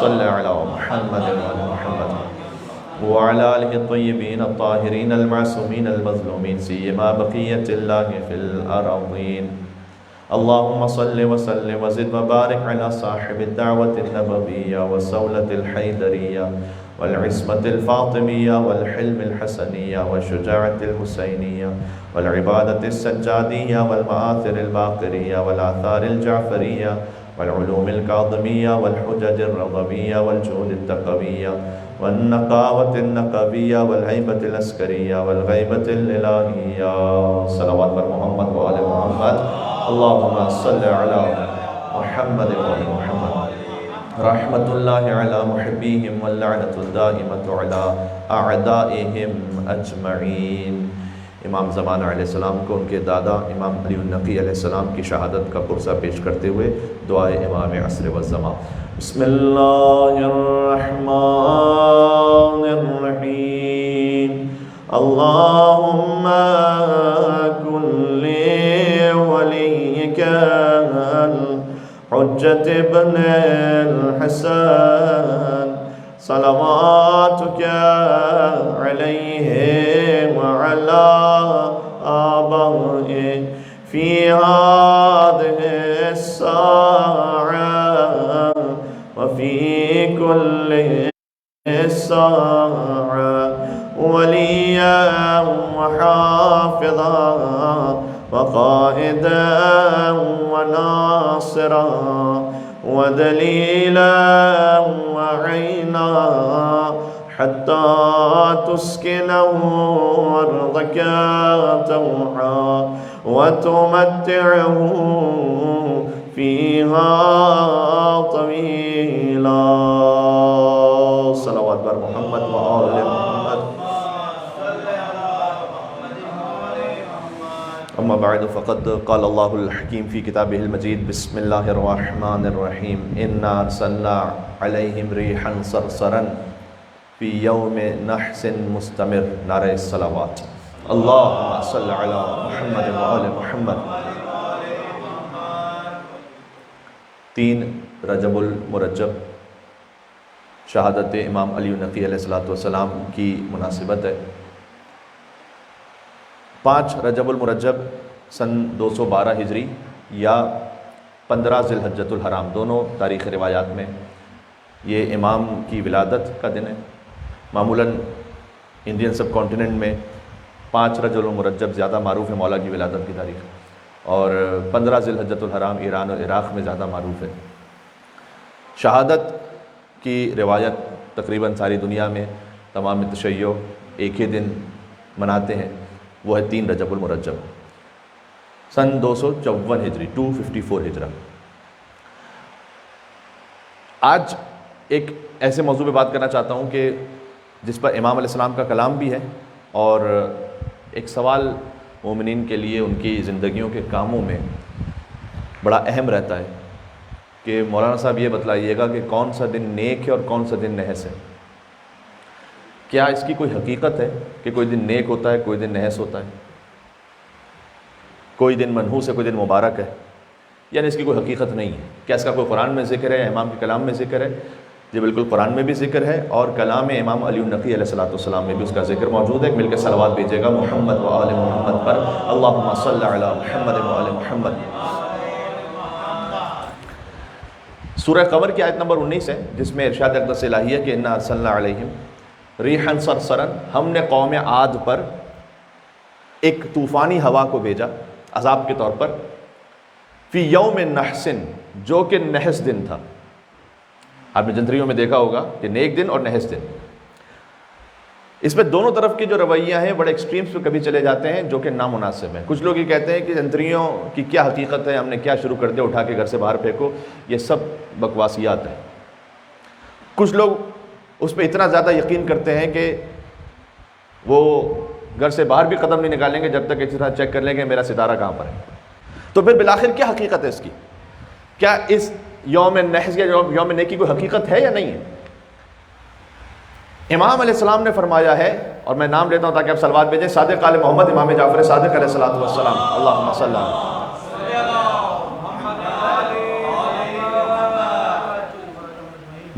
صل علی محمد وعلی محمد وعلى آله الطيبين الطاهرين المعصومين المظلومين سيما بقية الله في الأرضين. اللهم صل وسلم وزد وبارك على صاحب الدعوة النبوية والسولة الحيدرية والعصمة الفاطمية والحلم الحسنية والشجاعة الحسينية والعبادة السجادية والمآثر الباقرية والآثار الجعفرية والعلوم الكاظمية والحجج الرضوية والجود التقوية والنقاوة النقبية والهيبة العسكرية والغيبة الإلهية. صلوات بر محمد وآل محمد. اللهم صل على محمد وآل محمد. رحمة الله على محبيهم واللعنة الدائمة على أعدائهم أجمعين. امام زمانہ علیہ السلام کو ان کے دادا امام علی النقی علیہ السلام کی شہادت کا پرسہ پیش کرتے ہوئے دعائے امام عصر والزمان. بسم اللہ الرحمن الرحیم. اللہم کن لی ولیک الحجة ابن الحسن صلواتک علیہ وعلى آبائه في هذه الساعة وفي كل ساعة وليا وحافظا وقائدا وناصرا ودليلا وعينا حتى تسكنه أرضك طوعا وتمتعه فيها طويلا. صلوات بر محمد وآل محمد. أما بعد فقد قال الله الحكيم في كتابه المجيد. بسم الله الرحمن الرحيم. إنا أرسلنا عليهم ريحا صرصرا في يوم نحس مستمر. نعرہ الصلوات. اللهم صل على محمد وآل محمد. 3 رجب المرجب شہادت امام علی النقی علیہ السلام کی مناسبت ہے. 5 رجب المرجب سن 212 ہجری یا 15 ذی الحجۃ الحرام، دونوں تاریخ روایات میں یہ امام کی ولادت کا دن ہے. معمولاً انڈین سب کانٹیننٹ میں 5 رجب المرجب زیادہ معروف ہے مولا کی ولادت کی تاریخ، اور 15 ذی الحجۃ الحرام ایران اور عراق میں زیادہ معروف ہے. شہادت کی روایت تقریباً ساری دنیا میں تمام تشیع ایک ہی دن مناتے ہیں، وہ ہے 3 رجب المرجب سن 254 ہجری 254 ہجرہ. آج ایک ایسے موضوع پہ بات کرنا چاہتا ہوں کہ جس پر امام علیہ السلام کا کلام بھی ہے، اور ایک سوال مومنین کے لیے ان کی زندگیوں کے کاموں میں بڑا اہم رہتا ہے کہ مولانا صاحب یہ بتلائیے گا کہ کون سا دن نیک ہے اور کون سا دن نحس ہے. کیا اس کی کوئی حقیقت ہے کہ کوئی دن نیک ہوتا ہے، کوئی دن نحس ہوتا ہے، کوئی دن منحوس ہے، کوئی دن مبارک ہے، یعنی اس کی کوئی حقیقت نہیں ہے؟ کیا اس کا کوئی قرآن میں ذکر ہے، امام کے کلام میں ذکر ہے؟ جی بالکل، قرآن میں بھی ذکر ہے اور کلام امام علی النقی علیہ السلام میں بھی اس کا ذکر موجود ہے. مل کے صلوات بھیجیے گا محمد و آل محمد پر. اللہم صل علی محمد و آل محمد. سورہ قمر کی آیت نمبر 19 ہے، جس میں ارشاد اقدس الہی ہے کہ انا ارسلنا علیہم ریحا صرصرا، ہم نے قوم عاد پر ایک طوفانی ہوا کو بھیجا عذاب کے طور پر، فی یوم نحس، جو کہ نحس دن تھا. آپ نے جنتریوں میں دیکھا ہوگا کہ نیک دن اور نحس دن. اس میں دونوں طرف کی جو رویہ ہیں بڑے ایکسٹریمز پہ کبھی چلے جاتے ہیں جو کہ نامناسب ہیں. کچھ لوگ یہ کہتے ہیں کہ جنتریوں کی کیا حقیقت ہے، ہم نے کیا شروع کر دیا، اٹھا کے گھر سے باہر پھینکو، یہ سب بکواسیات ہیں. کچھ لوگ اس پہ اتنا زیادہ یقین کرتے ہیں کہ وہ گھر سے باہر بھی قدم نہیں نکالیں گے جب تک اسی طرح چیک کر لیں گے میرا ستارہ کہاں پر ہے. تو پھر بالآخر کیا حقیقت ہے اس کی؟ کیا اس یوم نحس یا یوم نیکی کوئی حقیقت ہے یا نہیں ہے؟ امام علیہ السلام نے فرمایا ہے، اور میں نام لیتا ہوں تاکہ آپ صلوات بھیجیں، صادق آل محمد امام جعفر صادق علیہ السلام. اللہم صلی اللہ.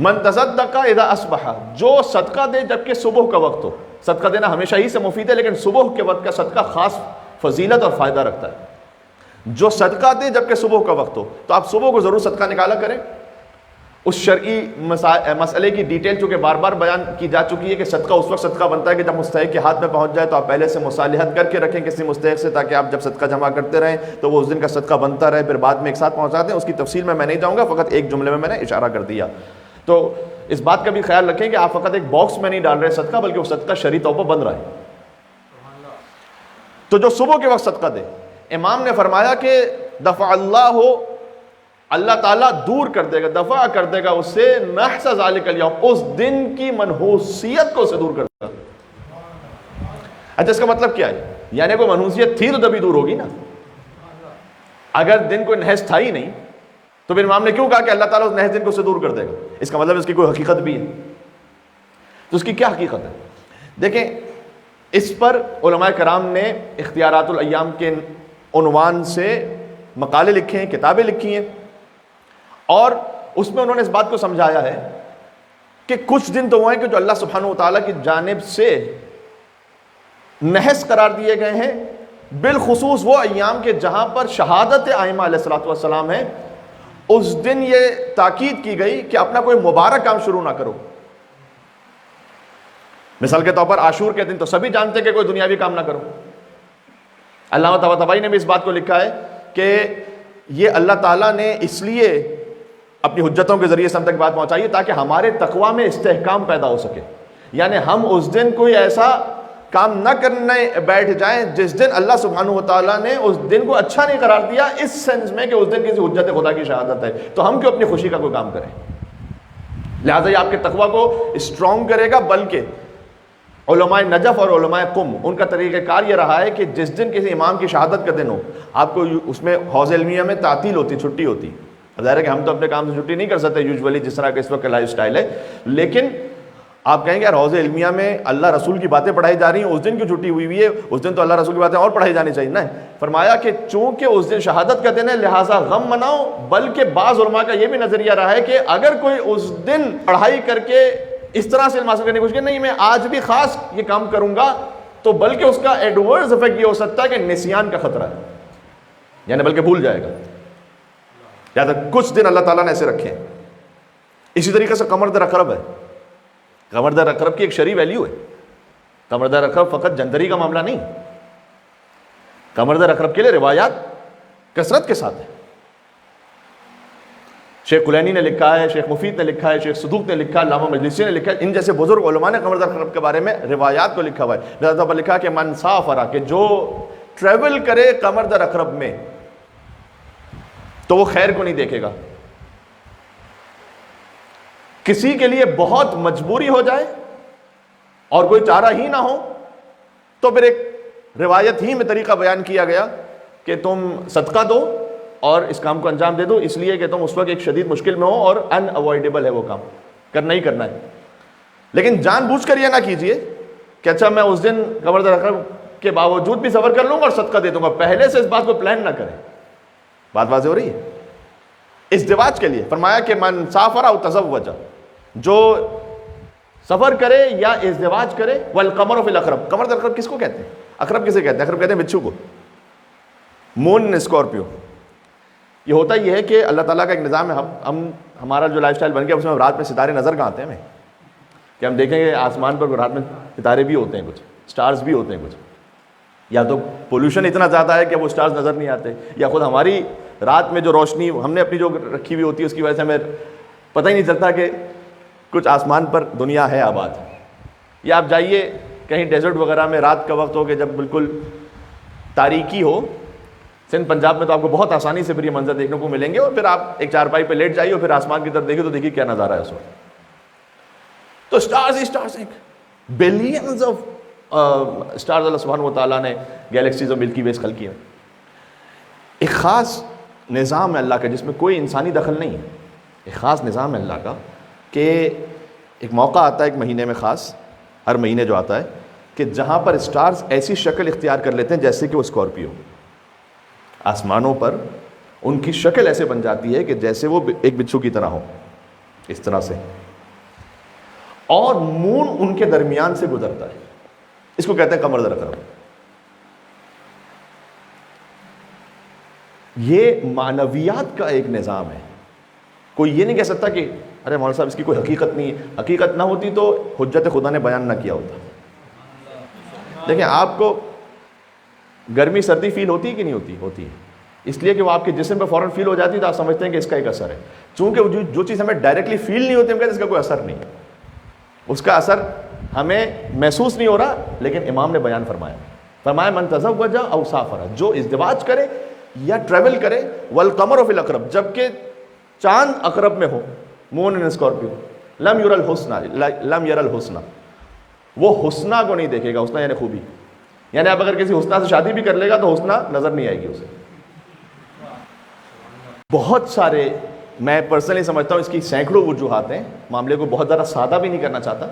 من تصدق اذا اصبح، جو صدقہ دے جبکہ صبح کا وقت ہو. صدقہ دینا ہمیشہ ہی سے مفید ہے، لیکن صبح کے وقت کا صدقہ خاص فضیلت اور فائدہ رکھتا ہے. جو صدقہ دے جبکہ صبح کا وقت ہو، تو آپ صبح کو ضرور صدقہ نکالا کریں. اس شرعی مسئلے کی ڈیٹیل چونکہ بار بار بیان کی جا چکی ہے کہ صدقہ اس وقت صدقہ بنتا ہے کہ جب مستحق کے ہاتھ میں پہنچ جائے، تو آپ پہلے سے مصالحت کر کے رکھیں کسی مستحق سے، تاکہ آپ جب صدقہ جمع کرتے رہیں تو وہ اس دن کا صدقہ بنتا رہے، پھر بعد میں ایک ساتھ پہنچا دیں. اس کی تفصیل میں نہیں جاؤں گا، فقط ایک جملے میں نے اشارہ کر دیا. تو اس بات کا بھی خیال رکھیں کہ آپ فقط ایک باکس میں نہیں ڈال رہے صدقہ، بلکہ وہ صدقہ شرعی طور پر بن رہا ہے. تو جو صبح کے وقت صدقہ دے، امام نے فرمایا کہ دفع اللہ ہو، اللہ تعالیٰ دور کر دے گا، دفع کر دے گا اس سے نحس ذالک الیوم، اس دن کی منحوسیت کو اسے دور کر دے گا. اچھا اس کا مطلب کیا ہے؟ یعنی کوئی منحوسیت تھی تو تبھی دور ہوگی نا. اگر دن کوئی نحس تھا ہی نہیں تو پھر امام نے کیوں کہا کہ اللہ تعالیٰ اس نحس دن کو اسے دور کر دے گا؟ اس کا مطلب اس کی کوئی حقیقت بھی ہے. تو اس کی کیا حقیقت ہے؟ دیکھیں، اس پر علماء کرام نے اختیارات الایام کے عنوان سے مقالے لکھے ہیں، کتابیں لکھی ہیں، اور اس میں انہوں نے اس بات کو سمجھایا ہے کہ کچھ دن تو وہ ہیں کہ جو اللہ سبحانہ و تعالیٰ کی جانب سے نحس قرار دیے گئے ہیں، بالخصوص وہ ایام کے جہاں پر شہادت ائمہ علیہ الصلوۃ والسلام ہے. اس دن یہ تاکید کی گئی کہ اپنا کوئی مبارک کام شروع نہ کرو. مثال کے طور پر عاشور کے دن تو سبھی جانتے ہیں کہ کوئی دنیاوی کام نہ کرو. علامہ طباطبائی نے بھی اس بات کو لکھا ہے کہ یہ اللہ تعالیٰ نے اس لیے اپنی حجتوں کے ذریعے سے ہم تک بات پہنچائی تاکہ ہمارے تقویٰ میں استحکام پیدا ہو سکے. یعنی ہم اس دن کوئی ایسا کام نہ کرنے بیٹھ جائیں جس دن اللہ سبحانہ و تعالیٰ نے اس دن کو اچھا نہیں قرار دیا، اس سینس میں کہ اس دن کسی حجت خدا کی شہادت ہے، تو ہم کیوں اپنی خوشی کا کوئی کام کریں. لہٰذا یہ آپ کے تقویٰ کو اسٹرانگ کرے گا. بلکہ علماء نجف اور علماء قم ان کا طریقہ کار یہ رہا ہے کہ جس دن کسی امام کی شہادت کا دن ہو، آپ کو اس میں حوض علمیہ میں تعطیل ہوتی، چھٹی ہوتی. ظاہر ہے کہ ہم تو اپنے کام سے چھٹی نہیں کر سکتے یوزولی جس طرح کا اس وقت کا لائف سٹائل ہے، لیکن آپ کہیں گے یار حوض علمیہ میں اللہ رسول کی باتیں پڑھائی جا رہی ہیں، اس دن کی چھٹی ہوئی ہے، اس دن تو اللہ رسول کی باتیں اور پڑھائی جانی چاہیے نا. فرمایا کہ چونکہ اس دن شہادت کا دن ہے لہٰذا غم مناؤ. بلکہ بعض علماء کا یہ بھی نظریہ رہا ہے کہ اگر کوئی اس دن پڑھائی کر کے اس طرح سے علم حاصل کرنے کی کوشش کرے نہیں میں آج بھی خاص یہ کام کروں گا، تو بلکہ اس کا ایڈورس افیکٹ یہ ہو سکتا ہے کہ نسیان کا خطرہ ہے، یعنی بلکہ بھول جائے گا. یا کچھ دن اللہ تعالیٰ نے ایسے رکھے ہیں. اسی طریقے سے قمر در اقرب ہے. قمر در اقرب کی ایک شرعی ویلیو ہے. قمر در اقرب فقط جندری کا معاملہ نہیں، قمر در اقرب کے لیے روایات کثرت کے ساتھ ہے. شیخ کلینی نے لکھا ہے، شیخ مفید نے لکھا ہے، شیخ صدوق نے لکھا ہے، علامہ مجلسی نے لکھا ہے. ان جیسے بزرگ علماء نے قمر در اقرب کے بارے میں روایات کو لکھا ہوا ہے. لہذا پر لکھا کہ من سافر، کہ جو ٹریول کرے قمر در اقرب میں تو وہ خیر کو نہیں دیکھے گا. کسی کے لیے بہت مجبوری ہو جائے اور کوئی چارہ ہی نہ ہو تو پھر ایک روایت ہی میں طریقہ بیان کیا گیا کہ تم صدقہ دو اور اس کام کو انجام دے دو، اس لیے کہ تم اس وقت ایک شدید مشکل میں ہو اور ان اوائڈیبل ہے وہ کام، کرنا ہی کرنا ہے. لیکن جان بوجھ کر یہ نہ کیجئے کہ اچھا میں اس دن قمر در اقرب کے باوجود بھی صبر کر لوں گا اور صدقہ دے دوں گا. پہلے سے اس بات کو پلان نہ کریں. بات واضح ہو رہی ہے؟ ازدواج کے لیے فرمایا کہ من سافر او تزوج، جو سفر کرے یا ازدواج کرے. والقمر فی الاقرب، قمر در اقرب کس کو کہتے ہیں؟ اقرب کسے کہتے ہیں؟ اقرب کہتے ہیں بچھو کو. مون اسکارپیو. یہ ہوتا یہ ہے کہ اللہ تعالیٰ کا ایک نظام ہے. ہمارا جو لائف سٹائل بن گیا اس میں رات میں ستارے نظر کہاں آتے ہیں ہمیں؟ کہ ہم دیکھیں گے آسمان پر رات میں ستارے بھی ہوتے ہیں، کچھ سٹارز بھی ہوتے ہیں. کچھ یا تو پولوشن اتنا زیادہ ہے کہ وہ سٹارز نظر نہیں آتے، یا خود ہماری رات میں جو روشنی ہم نے اپنی جو رکھی ہوئی ہوتی ہے اس کی وجہ سے ہمیں پتہ ہی نہیں چلتا کہ کچھ آسمان پر دنیا ہے آباد. یا آپ جائیے کہیں ڈیزرٹ وغیرہ میں رات کا وقت ہو کہ جب بالکل تاریکی ہو، سندھ پنجاب میں تو آپ کو بہت آسانی سے پھر یہ منظر دیکھنے کو ملیں گے. اور پھر آپ ایک چارپائی پہ لیٹ جائیے اور پھر آسمان کی طرف دیکھیے تو دیکھیے کیا نظارہ ہے اس وقت. تو سٹارز بلینز آف سٹارز اللہ سبحانہ و تعالیٰ نے گیلیکسیز اور ملکی ویز خلق کیا. ایک خاص نظام ہے اللہ کا جس میں کوئی انسانی دخل نہیں ہے. ایک خاص نظام ہے اللہ کا کہ ایک موقع آتا ہے ایک مہینے میں، خاص ہر مہینے جو آتا ہے، کہ جہاں پر سٹارز ایسی شکل اختیار کر لیتے ہیں جیسے کہ وہ اسکارپیو. آسمانوں پر ان کی شکل ایسے بن جاتی ہے کہ جیسے وہ ایک بچھو کی طرح ہو. اس طرح سے اور مون ان کے درمیان سے گزرتا ہے. اس کو کہتے ہیں قمر در اقرب. یہ معنویات کا ایک نظام ہے. کوئی یہ نہیں کہہ سکتا کہ ارے مولانا صاحب اس کی کوئی حقیقت نہیں ہے. حقیقت نہ ہوتی تو حجت خدا نے بیان نہ کیا ہوتا. دیکھیں آپ کو گرمی سردی فیل ہوتی ہے کہ نہیں ہوتی؟ ہوتی ہے. اس لیے کہ وہ آپ کے جسم پہ فوراً فیل ہو جاتی ہے تو آپ سمجھتے ہیں کہ اس کا ایک اثر ہے. چونکہ جو چیز ہمیں ڈائریکٹلی فیل نہیں ہوتی ہم کہتے ہیں اس کا کوئی اثر نہیں ہے. اس کا اثر ہمیں محسوس نہیں ہو رہا، لیکن امام نے بیان فرمایا من تزوج او سافر، جو ازدواج کرے یا ٹریول کرے، والقمر فی الاقرب، جبکہ چاند اقرب میں ہو، مون ان اسکارپیو، لم یر الحسنى، وہ حسنہ کو نہیں دیکھے گا. حسنہ یعنی خوبی. یعنی آپ اگر کسی حسنہ سے شادی بھی کر لے گا تو حسنہ نظر نہیں آئے گی اسے. بہت سارے، میں پرسنلی سمجھتا ہوں اس کی سینکڑوں وجوہات ہیں. معاملے کو بہت زیادہ سادہ بھی نہیں کرنا چاہتا،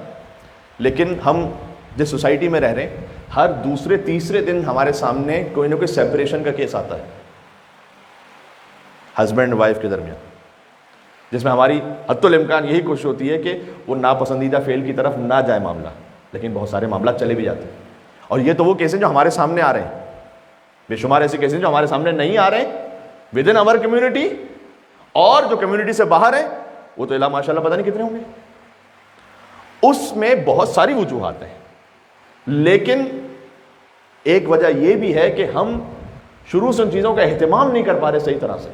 لیکن ہم جس سوسائٹی میں رہ رہے ہیں ہر دوسرے تیسرے دن ہمارے سامنے کوئی نہ کوئی سیپریشن کا کیس آتا ہے ہسبینڈ وائف کے درمیان، جس میں ہماری حتی الامکان یہی کوشش ہوتی ہے کہ وہ ناپسندیدہ فعل کی طرف نہ جائے معاملہ، لیکن بہت سارے معاملات چلے بھی جاتے ہیں. اور یہ تو وہ کیس ہیں جو ہمارے سامنے آ رہے ہیں. بے شمار ایسے کیس ہیں جو ہمارے سامنے نہیں آ رہے ہیں ود ان اور کمیونٹی، اور جو کمیونٹی سے باہر ہیں وہ تو اللہ ماشاء اللہ پتہ نہیں کتنے ہوں گے. اس میں بہت ساری وجوہات ہیں، لیکن ایک وجہ یہ بھی ہے کہ ہم شروع سے ان چیزوں کا اہتمام نہیں کر پا رہے صحیح طرح سے.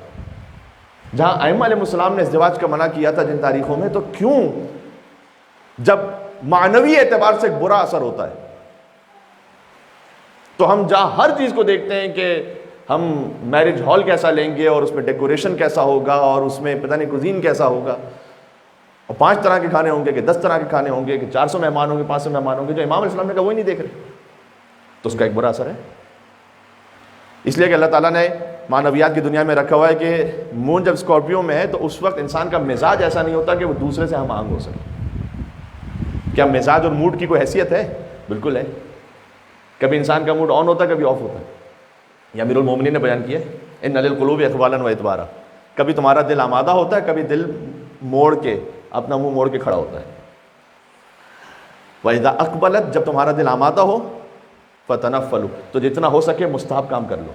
جہاں ائمہ علیہ السلام نے ازدواج کا منع کیا تھا جن تاریخوں میں، تو کیوں جب معنوی اعتبار سے ایک برا اثر ہوتا ہے تو ہم جہاں ہر چیز کو دیکھتے ہیں کہ ہم میرج ہال کیسا لیں گے اور اس میں ڈیکوریشن کیسا ہوگا اور اس میں پتہ نہیں کوزین کیسا ہوگا، اور 5 طرح کے کھانے ہوں گے کہ 10 طرح کے کھانے ہوں گے کہ 400 مہمان ہوں گے 500 مہمان ہوں گے، جو امام علیہ السلام نے کہا وہی نہیں دیکھ رہے، تو اس کا ایک برا اثر ہے. اس لیے کہ اللہ تعالیٰ نے معنویات کی دنیا میں رکھا ہوا ہے کہ مون جب اسکارپیو میں ہے تو اس وقت انسان کا مزاج ایسا نہیں ہوتا کہ وہ دوسرے سے ہم آہنگ ہو سکے. کیا مزاج اور موڈ کی کوئی حیثیت ہے؟ بالکل ہے. کبھی انسان کا موڈ آن ہوتا ہے، کبھی آف ہوتا ہے. یا امیر المومنین نے بیان کیا ان للقلوب اقبالا و ادبارا، کبھی تمہارا دل آمادہ ہوتا ہے، کبھی دل موڑ کے اپنا منہ موڑ کے کھڑا ہوتا ہے. وَإِذَا أَقْبَلَتْ، جب تمہارا دل آمادہ ہو، فَتَنَفَّلُوا، تو جتنا ہو سکے مستحب کام کر لو.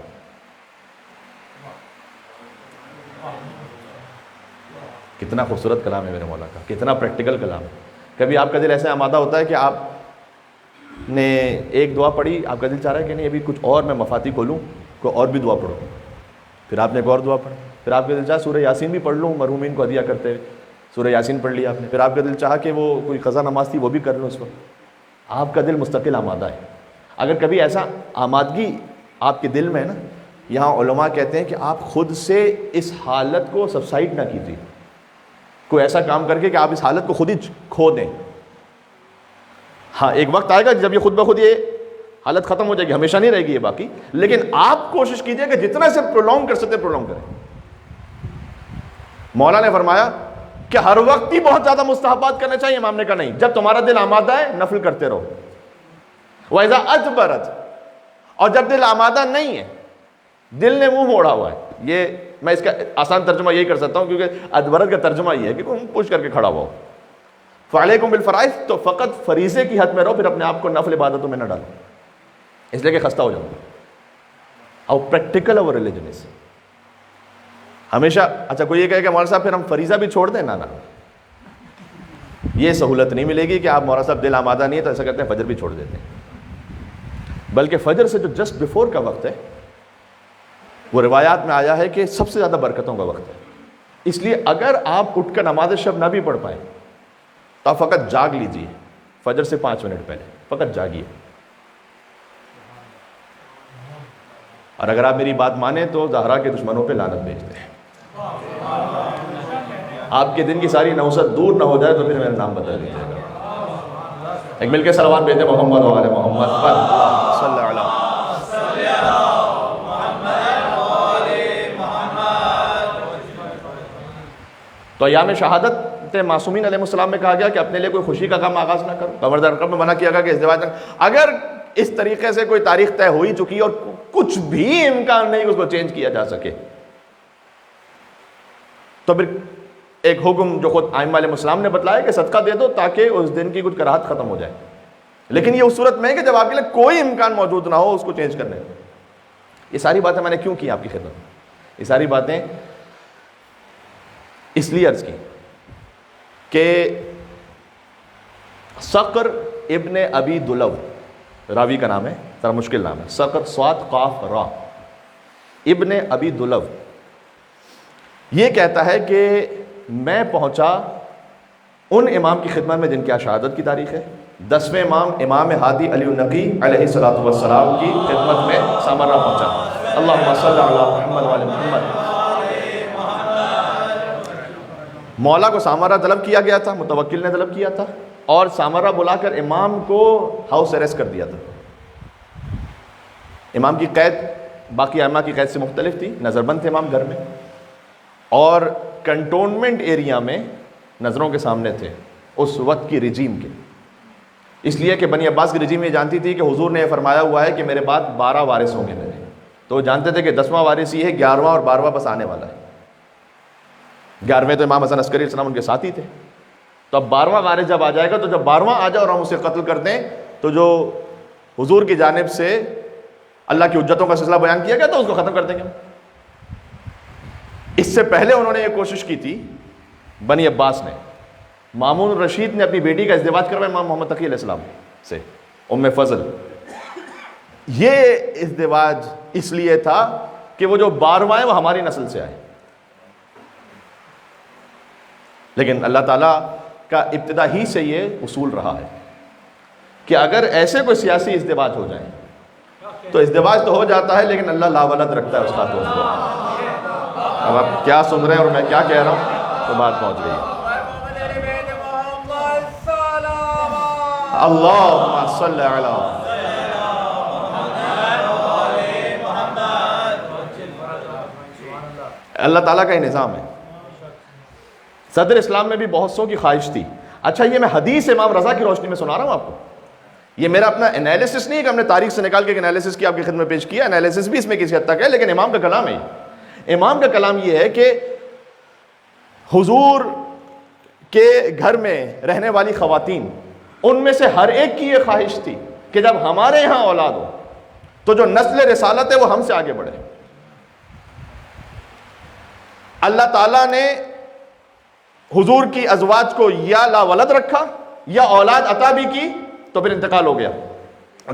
کتنا خوبصورت کلام ہے میرے مولا کا، کتنا پریکٹیکل کلام ہے. کبھی آپ کا دل ایسے آمادہ ہوتا ہے کہ آپ نے ایک دعا پڑھی، آپ کا دل چاہ رہا ہے کہ نہیں ابھی کچھ اور میں مفاتی کھولوں، کوئی اور بھی دعا پڑھو. پھر آپ نے ایک اور دعا پڑھی، پھر آپ کا دل چاہا سورہ یاسین بھی پڑھ لوں مرحومین کو ہدیہ کرتے ہوئے، سورہ یاسین پڑھ لیا آپ نے. پھر آپ کا دل چاہا کہ وہ کوئی قضا نماز تھی وہ بھی کر لوں اس وقت. آپ کا دل مستقل آمادہ ہے. اگر کبھی ایسا آمادگی آپ کے دل میں ہے نا، یہاں علماء کہتے ہیں کہ آپ خود سے اس حالت کو سبسائڈ نہ کیجیے، کوئی ایسا کام کر کے کہ آپ اس حالت کو خود ہی کھو دیں. ہاں ایک وقت آئے گا جب یہ خود بخود یہ حالت ختم ہو جائے گی، ہمیشہ نہیں رہے گی یہ باقی، لیکن آپ کوشش کیجئے کہ جتنا اسے پرولونگ کر سکتے پرولونگ کریں. مولا نے فرمایا کہ ہر وقت ہی بہت زیادہ مستحبات کرنے چاہیے. امام نے کہا نہیں، جب تمہارا دل آمادہ ہے نفل کرتے رہو. وَإِذَا أَدْبَرَتْ، اور جب دل آمادہ نہیں ہے، دل نے منہ موڑا ہوا ہے. یہ میں اس کا آسان ترجمہ یہی کر سکتا ہوں کیونکہ ادبرت کا ترجمہ یہ ہے کہ کوئی پوچھ کر کے کھڑا ہوا ہو. فَعَلَيْكُمْ بِالْفَرَائِض، تو فقط فریضے کی حد میں رہو، پھر اپنے آپ کو نفل عبادتوں میں نہ ڈالو، اس لیے کہ خستہ ہو جاؤ. اور پریکٹیکل اور ریلیجنس ہمیشہ. اچھا کوئی یہ کہے کہ مولانا صاحب پھر ہم فریضہ بھی چھوڑ دیں؟ نہ، یہ سہولت نہیں ملے گی کہ آپ مولانا صاحب دل آمادہ نہیں ہے تو ایسا کرتے ہیں فجر بھی چھوڑ دیتے ہیں. بلکہ فجر سے جو جسٹ بیفور کا وقت ہے وہ روایات میں آیا ہے کہ سب سے زیادہ برکتوں کا وقت ہے. اس لیے اگر آپ اٹھ کر نماز شب نہ بھی پڑھ پائیں تو آپ فقط جاگ لیجیے فجر سے 5 منٹ پہلے، فقط جاگیے. اور اگر آپ میری بات مانیں تو زہرا کے دشمنوں پہ لعنت بھیجتے ہیں. آپ کے دن کی ساری نحوست دور نہ ہو جائے تو پھر میرا نام بدل دیجیے گا. ایک مل کے صلوات بھیجتے محمد و آل محمد صلی اللہ علیہ. تو ایام شہادت معصومین علیہ السلام میں کہا گیا کہ اپنے لیے کوئی خوشی کا کام آغاز نہ کرو. قمر در اقرب میں منع کیا گیا کہ ازدواج نہ. اگر اس طریقے سے کوئی تاریخ طے ہو ہی چکی اور کچھ بھی امکان نہیں اس کو چینج کیا جا سکے تو پھر ایک حکم جو خود ائمہ علیہ السلام نے بتلایا کہ صدقہ دے دو تاکہ اس دن کی کچھ کراہت ختم ہو جائے، لیکن یہ اس صورت میں ہے کہ جب آپ کے لیے کوئی امکان موجود نہ ہو اس کو چینج کرنے کا۔ یہ ساری باتیں میں نے کیوں کی آپ کی خدمت میں؟ یہ ساری باتیں اس لیے عرض کی کہ صقر ابن ابی دلو، راوی کا نام ہے، ذرا مشکل نام ہے، صقر صاد قاف را، ابن ابی دلو، یہ کہتا ہے کہ میں پہنچا ان امام کی خدمت میں جن کی شہادت کی تاریخ ہے، 10ویں امام امام ہادی علی النقی علیہ السلام کی خدمت میں سامرہ پہنچا۔ اللہم صلی علی محمد وعلی محمد۔ مولا کو سامرہ طلب کیا گیا تھا، متوکل نے طلب کیا تھا، اور سامرہ بلا کر امام کو ہاؤس اریسٹ کر دیا تھا۔ امام کی قید باقی ائمہ کی قید سے مختلف تھی، نظر بند تھے امام گھر میں، اور کنٹونمنٹ ایریا میں نظروں کے سامنے تھے اس وقت کی رجیم کے، اس لیے کہ بنی عباس کی رجیم یہ جانتی تھی کہ حضور نے یہ فرمایا ہوا ہے کہ میرے بعد 12 وارث ہوں گے میرے، تو وہ جانتے تھے کہ 10واں وارث یہ ہے، 11واں اور 12واں بس آنے والا ہے۔ 11ویں تو امام حسن عسکری علیہ السلام ان کے ساتھی تھے، تو اب 12واں وارث جب آ جائے گا تو جب 12واں آ جائے اور ہم اسے قتل کر دیں تو جو حضور کی جانب سے اللہ کی حجتوں کا سلسلہ بیان کیا گیا تو اس کو ختم کر دیں گے۔ اس سے پہلے انہوں نے یہ کوشش کی تھی بنی عباس نے، مامون الرشید نے اپنی بیٹی کا ازدواج کروایا امام محمد تقی علیہ السلام سے، ام فضل۔ یہ ازدواج اس لیے تھا کہ وہ جو 12واں ہیں وہ ہماری نسل سے آئے، لیکن اللہ تعالیٰ کا ابتدا ہی سے یہ اصول رہا ہے کہ اگر ایسے کوئی سیاسی ازدواج ہو جائیں تو ازدواج تو ہو جاتا ہے لیکن اللہ لا ولد رکھتا ہے اس کا تو اس کو۔ اب آپ کیا سن رہے ہیں اور میں کیا کہہ رہا ہوں تو بات پہنچ گئی۔ اللہم صلی علی اللہ تعالیٰ کا ہی نظام ہے۔ صدر اسلام میں بھی بہت سو کی خواہش تھی۔ اچھا یہ میں حدیث امام رضا کی روشنی میں سنا رہا ہوں آپ کو، یہ میرا اپنا انالیسس نہیں ہے کہ ہم نے تاریخ سے نکال کے ایک انالیسس کی آپ کی خدمت میں پیش کیا، انالیسس بھی اس میں کسی حد تک ہے، لیکن امام کا کلام ہے۔ امام کا کلام یہ ہے کہ حضور کے گھر میں رہنے والی خواتین، ان میں سے ہر ایک کی یہ خواہش تھی کہ جب ہمارے یہاں اولاد ہو تو جو نسل رسالت ہے وہ ہم سے آگے بڑھے۔ اللہ تعالیٰ نے حضور کی ازواج کو یا لا ولد رکھا یا اولاد عطا بھی کی تو پھر انتقال ہو گیا۔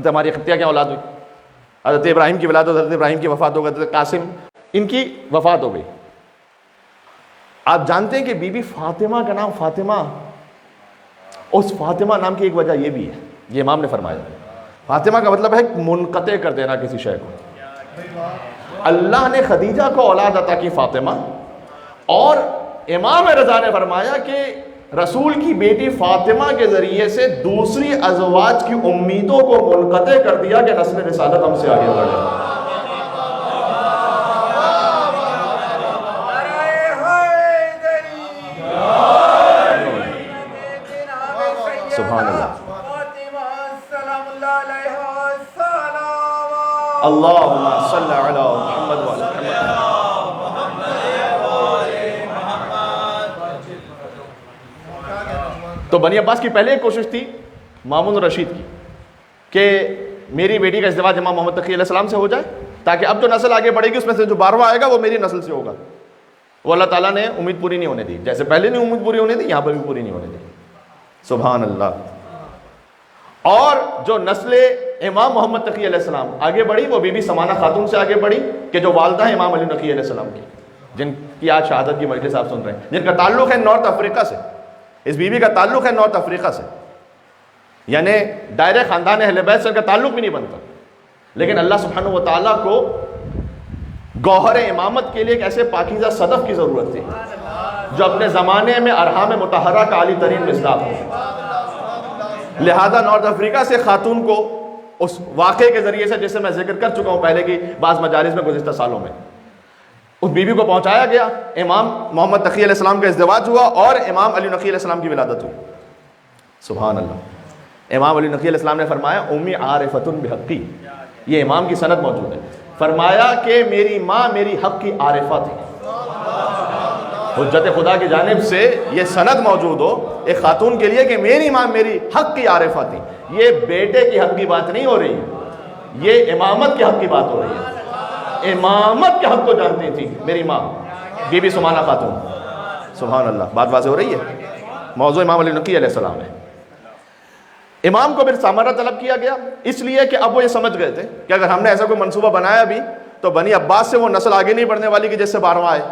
ہماری خطیہ کیا اولاد ہوئی، حضرت ابراہیم کی ولادت، حضرت ابراہیم کی وفات ہو گئی، حضرت قاسم ان کی وفات ہو گئی۔ آپ جانتے ہیں کہ بی بی فاطمہ کا نام فاطمہ، اس فاطمہ نام کی ایک وجہ یہ بھی ہے، یہ امام نے فرمایا فاطمہ کا مطلب ہے منقطع کر دینا کسی شے کو۔ اللہ نے خدیجہ کو اولاد عطا کی فاطمہ، اور امام رضا نے فرمایا کہ رسول کی بیٹی فاطمہ کے ذریعے سے دوسری ازواج کی امیدوں کو منقطع کر دیا کہ نسل رسالت ہم سے آگے بڑھے۔ سبحان اللہ۔ اللہم صلی علی محمد وعلی محمد۔ تو بنی عباس کی پہلے ایک کوشش تھی مامون الرشید کی کہ میری بیٹی کا ازدواج امام محمد تقی علیہ السلام سے ہو جائے تاکہ اب جو نسل آگے بڑھے گی اس میں سے جو 12واں آئے گا وہ میری نسل سے ہوگا۔ وہ اللہ تعالیٰ نے امید پوری نہیں ہونے دی، جیسے پہلے نہیں امید پوری ہونے دی یہاں پر بھی پوری نہیں ہونے دی۔ سبحان اللہ۔ اور جو نسل امام محمد تقی علیہ السلام آگے بڑھی وہ بی بی سمانہ خاتون سے آگے بڑھی کہ جو والدہ ہیں امام علی نقی علیہ السلام کی، جن کی آج شہادت کی مجلس آپ سن رہے ہیں، جن کا تعلق ہے نارتھ افریقہ سے۔ اس بی بی کا تعلق ہے نارتھ افریقہ سے، یعنی دائرہ خاندان اہل بیت سے ان کا تعلق بھی نہیں بنتا، لیکن اللہ سبحانہ و تعالیٰ کو گوہر امامت کے لیے ایک ایسے پاکیزہ صدف کی ضرورت تھی جو اپنے زمانے میں ارحام مطہرہ کا عالی ترین مصداق ہو۔ لہذا نارتھ افریقہ سے خاتون کو اس واقعے کے ذریعے سے، جسے میں ذکر کر چکا ہوں پہلے کی بعض مجالس میں گزشتہ سالوں میں، اس بی بی کو پہنچایا گیا، امام محمد تقی علیہ السلام کا ازدواج ہوا اور امام علی نقی علیہ السلام کی ولادت ہوئی۔ سبحان اللہ۔ امام علی نقی علیہ السلام نے فرمایا امی عارفۃ بحقی، یہ امام کی سند موجود ہے، فرمایا کہ میری ماں میری حق کی عارفہ تھی۔ حجت خدا کی جانب سے یہ سند موجود ہو ایک خاتون کے لیے کہ میری ماں میری حق کی عارفہ تھی. یہ بیٹے کی حق کی بات نہیں ہو رہی، یہ امامت کے حق کی بات ہو رہی ہے. امامت کے حق کو جانتی تھی میری ماں بی بی سمانہ خاتون. سبحان اللہ. بات واضح ہو رہی ہے. موضوع امام علی نقی علیہ السلام ہے. امام کو پھر سامرہ طلب کیا گیا اس لیے کہ اب وہ یہ سمجھ گئے تھے کہ اگر ہم نے ایسا کوئی منصوبہ بنایا بھی تو بنی عباس سے وہ نسل آگے نہیں بڑھنے والی کہ جس سے 12واں آئے.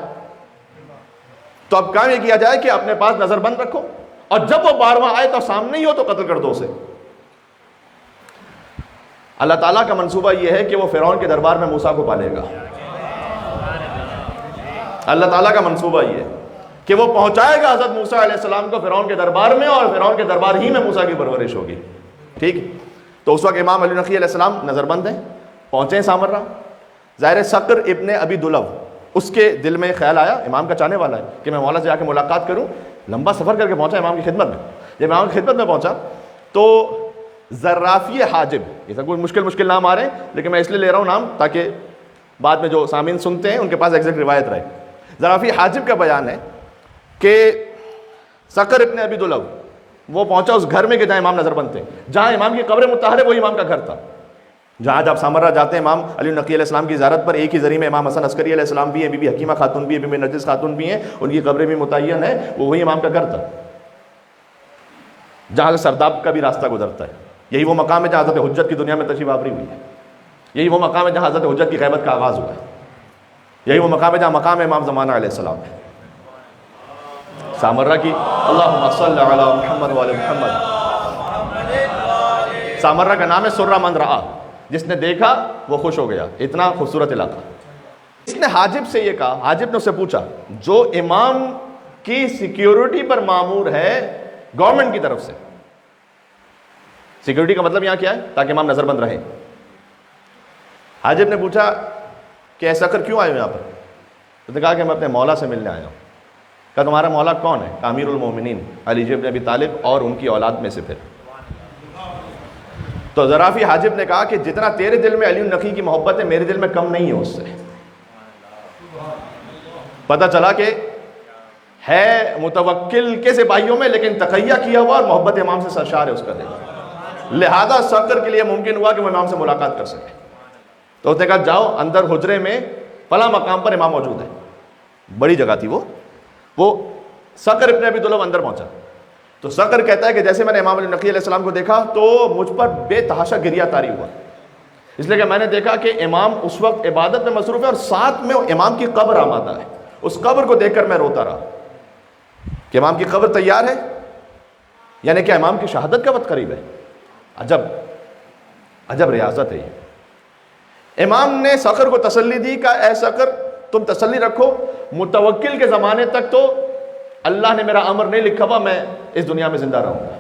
تو اب کام یہ کیا جائے کہ اپنے پاس نظر بند رکھو، اور جب وہ 12واں آئے تو سامنے ہی ہو تو قتل کر دو اسے. اللہ تعالیٰ کا منصوبہ یہ ہے کہ وہ فرعون کے دربار میں موسیٰ کو پالے گا. اللہ تعالیٰ کا منصوبہ یہ ہے کہ وہ پہنچائے گا حضرت موسیٰ علیہ السلام کو فرعون کے دربار میں، اور فرعون کے دربار ہی میں موسیٰ کی پرورش ہوگی. ٹھیک. تو اس وقت امام علی نقی علیہ السلام نظر بند ہیں، پہنچے ہیں سامرہ. ظاہر صقر ابن ابی دلو، اس کے دل میں خیال آیا، امام کا چاہنے والا ہے، کہ میں مولا سے جا کے ملاقات کروں. لمبا سفر کر کے پہنچا امام کی خدمت میں. جب امام کی خدمت میں پہنچا تو زرافی حاجب، یہ سب کوئی مشکل نام آ رہے ہیں لیکن میں اس لیے لے رہا ہوں نام تاکہ بعد میں جو سامعین سنتے ہیں ان کے پاس ایگزیکٹ روایت رہے. زرافی حاجب کا بیان ہے کہ صقر ابن ابی دلو وہ پہنچا اس گھر میں کہ جہاں امام نظر بند تھے، جہاں امام کی قبر مطہر ہے وہی امام کا گھر تھا. جہاں جب سامرہ جاتے ہیں امام علی نقی علیہ السلام کی زیارت پر، ایک ہی زری میں امام حسن عسکری علیہ السلام بھی ہیں، بی بی حکیمہ خاتون بھی ہیں، بی بی نرجس خاتون بھی ہیں، ان کی قبریں بھی متعین ہیں. وہ وہی امام کا گھر تھا جہاں سے سرداب کا بھی راستہ گزرتا ہے. یہی وہ مقام ہے جہاں حضرت حجت کی دنیا میں تشریف آوری ہوئی ہے. یہی وہ مقام ہے جہاں حضرت حجت کی غیبت کا آغاز ہوا ہے. یہی وہ مقام ہے جہاں مقام امام زمانہ علیہ السلام ہے. سامرہ کی اللہم صلی علی محمد و علی محمد. سامرہ کا نام ہے سرہ من رآ، جس نے دیکھا وہ خوش ہو گیا. اتنا خوبصورت علاقہ. اس نے حاجب سے یہ کہا، حاجب نے اس سے پوچھا جو امام کی سیکیورٹی پر مامور ہے گورنمنٹ کی طرف سے، سیکیورٹی کا مطلب یہاں کیا ہے؟ تاکہ امام نظر بند رہے. حاجب نے پوچھا کہ ایسا کر کیوں آئے ہو یہاں پر؟ تو نے کہا کہ میں اپنے مولا سے ملنے آیا ہوں. کہا تمہارا مولا کون ہے؟ امیر المومنین علی بن ابی طالب اور ان کی اولاد میں سے. پھر تو زرافی حاجب نے کہا کہ جتنا تیرے دل میں علی نقی کی محبت ہے میرے دل میں کم نہیں ہے اس سے. پتہ چلا کہ ہے متوکل کے سپاہیوں میں لیکن تقیہ کیا ہوا اور محبت امام سے سرشار ہے اس کا دل. لہذا صقر کے لیے ممکن ہوا کہ وہ امام سے ملاقات کر سکے. تو اس نے کہا جاؤ اندر حجرے میں فلاں مقام پر امام موجود ہے. بڑی جگہ تھی وہ صقر ابن ابی دلو اندر پہنچا. تو صقر کہتا ہے کہ جیسے میں نے امام علی نقی علیہ السلام کو دیکھا تو مجھ پر بے تحاشا گریہ طاری ہوا، اس لیے کہ میں نے دیکھا کہ امام اس وقت عبادت میں مصروف ہے اور ساتھ میں امام کی قبر آمادہ ہے. اس قبر کو دیکھ کر میں روتا رہا کہ امام کی قبر تیار ہے، یعنی کہ امام کی شہادت کا وقت قریب ہے. عجب ریاضت ہے یہ. امام نے صقر کو تسلی دی کہ اے صقر تم تسلی رکھو، متوکل کے زمانے تک تو اللہ نے میرا امر نہیں لکھا ہوا میں اس دنیا میں زندہ رہوں گا.